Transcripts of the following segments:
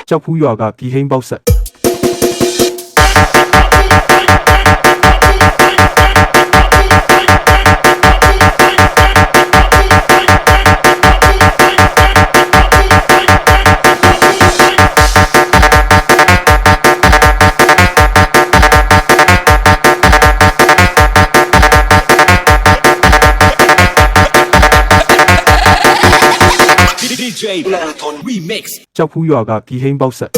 ကြောက်ဖူးရွာကပြည်ဟိန်းပေါက်ဆက်Remix ကြောက်ဖူးရွာကပြည်ဟိန်းပေါက်ဆက်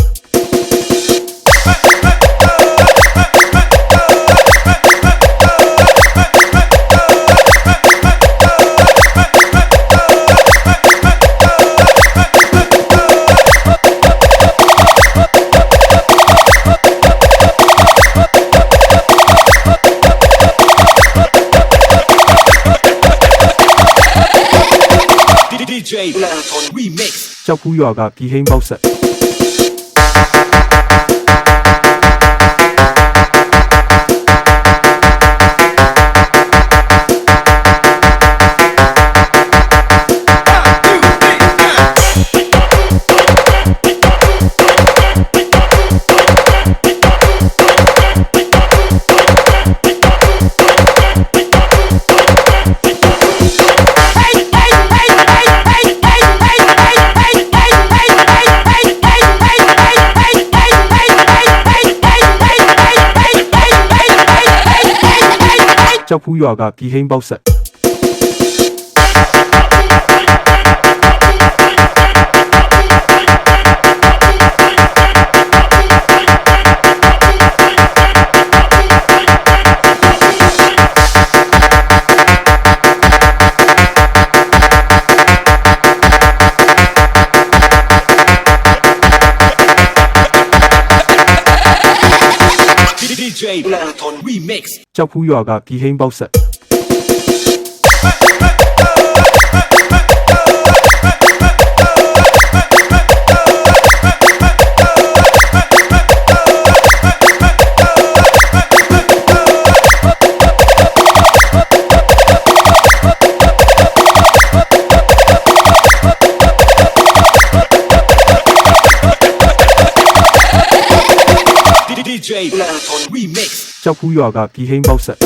Remix ကြောက်ဖူးရွာကပြည်ဟိန်းပေါက်ဆက် ကြောက်ဖူးရွာကပြည်ဟိန်းပေါက်ဆက်Remix ကြောက်ဖူးရွာကပြည်ဟိန်းပေါက်ဆက်Remix ကြောက်ဖူးရွာကပြည်ဟိန်းပေါက်ဆက်